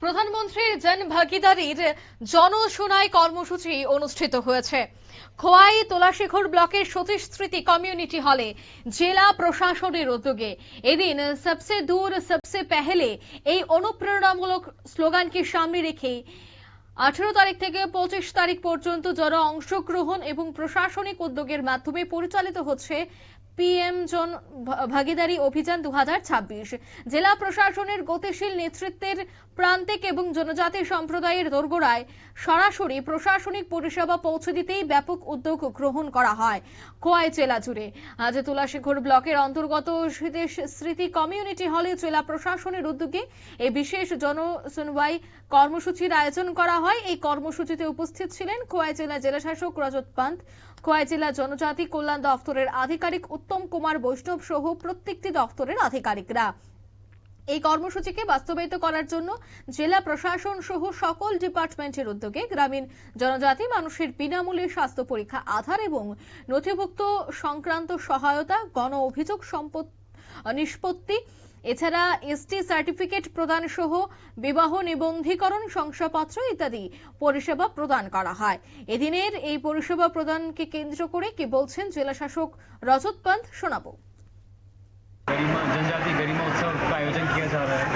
প্রধানমন্ত্রীর জন ভাগিদারির জনশুনাই কর্মসূচি অনুষ্ঠিত হয়েছে খোয়াই তোলাশেখর ব্লকের সতীশ স্মৃতি কমিউনিটি হলে জেলা প্রশাসনের উদ্যোগে। এদিন সবসে দূর সবসে পেহলে এই অনুপ্রেরণামূলক স্লোগানকে সামনে রেখে 18 তারিখ থেকে 25 তারিখ পর্যন্ত জন অংশগ্রহণ এবং প্রশাসনিক উদ্যোগের মাধ্যমে পরিচালিত হচ্ছে পিএম জন ভাগিদারি অভিযান 2026। জেলা প্রশাসনের গতিশীল নেতৃত্বের প্রান্তিক এবং জনজাতি সম্প্রদায়ের দোরগোড়ায় সরাসরি প্রশাসনিক পরিষেবা পৌঁছে দিতেই ব্যাপক উদ্যোগ গ্রহণ করা হয় খোয়াই জেলা জুড়ে। আজ তোলাশেখর ব্লকের অন্তর্গত সতীশ স্মৃতি কমিউনিটি হলে জেলা প্রশাসনের উদ্যোগে এই বিশেষ জনশুনওয়াই কর্মসূচির আয়োজন করা হয়। এই কর্মসূচিতে উপস্থিত ছিলেন খোয়াই জেলা জেলাশাসক রজত পান্ত, খোয়াই জেলা জনজাতি কল্যাণ দপ্তরের আধিকারিক উত্তম কুমার বৈষ্ণব সহ প্রত্যেকটি দপ্তরের আধিকারিকরা। এই কর্মসূচিকে বাস্তবায়িত করার জন্য জেলা প্রশাসন সহ সকল ডিপার্টমেন্টের উদ্যোগে গ্রামীণ জনজাতি মানুষের বিনামূল্যে স্বাস্থ্য পরীক্ষা, আধার এবং নথিভুক্ত সংক্রান্ত সহায়তা, গণ অভিযোগ নিষ্পত্তি, এছাড়া এসটি সার্টিফিকেট প্রদান সহ বিবাহ নিবন্ধীকরণ শংসাপত্র ইত্যাদি পরিষেবা প্রদান করা হয়। এদিনের এই পরিষেবা প্রদানকে কেন্দ্র করে কি বলছেন জেলা শাসক রজত পান্ত, শোনাবো। जनजाति गरिमा उत्सव का आयोजन किया जा रहा है।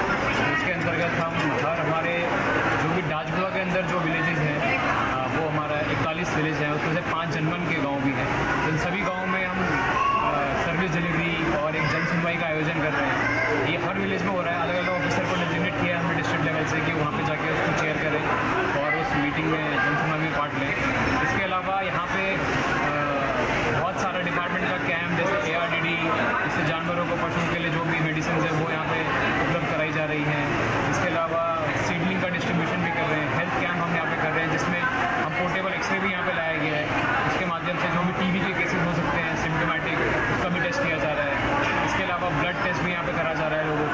इसके अंतर्गत हम हर हमारे जो भी डाजगुआ के अंदर जो विलेजेस हैं वो हमारा 41 विलेज है, उसमें से 5 जनमन के गांव भी हैं। इन सभी गांवों में हम सर्विस डिलीवरी और एक जन सुनवाई का आयोजन कर रहे हैं। ये हर विलेज में हो रहा है। अलग अलग ऑफिसर को डेजिग्नेट किया हमने डिस्ट्रिक्ट लेवल से कि वहाँ पे जाके उसको चेयर करें और उस मीटिंग में जन सुनवाई में पार्ट लें। इसके अलावा यहाँ पे बहुत सारा डिपार्टमेंट का कैंप जैसे ARDD, इससे जानवरों को पशुओं के लिए जो भी मेडिसिन है वो यहाँ पे उपलब्ध कराई जा रही हैं। इसके अलावा सीडलिंग का डिस्ट्रीब्यूशन भी कर रहे हैं। हेल्थ कैंप हम यहाँ पे कर रहे हैं जिसमें हम पोर्टेबल एक्सरे भी यहाँ पे लाया गया है। उसके माध्यम से जो भी TB के केसेस हो सकते हैं सिम्टोमेटिक, उसका भी टेस्ट किया जा रहा है। इसके अलावा ब्लड टेस्ट भी यहाँ पे करा जा रहा है लोगों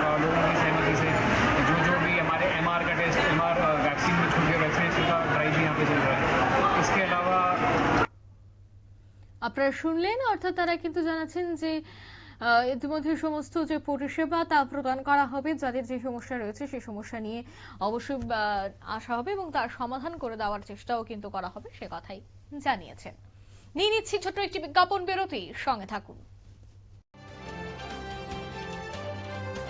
की सहमति से। जो भी हमारे MR का टेस्ट, MR वैक्सीन में छूट गया, वैक्सीनेशन का ड्राइव भी यहाँ पे चल रहा है। इसके अलावा আপনারা শুনলেন, অর্থাৎ তারা কিন্তু জানাচ্ছেন যে ইতিমধ্যে সমস্ত যে পরিষেবা তা প্রদান করা হবে, যাদের যে সমস্যা রয়েছে সেই সমস্যা নিয়ে অবশ্যই আসা হবে এবং তার সমাধান করে দেওয়ার চেষ্টাও কিন্তু করা হবে, সে কথাই জানিয়েছেন। নিয়ে নিচ্ছি ছোট্ট একটি বিজ্ঞাপন বিরতি, সঙ্গে থাকুন।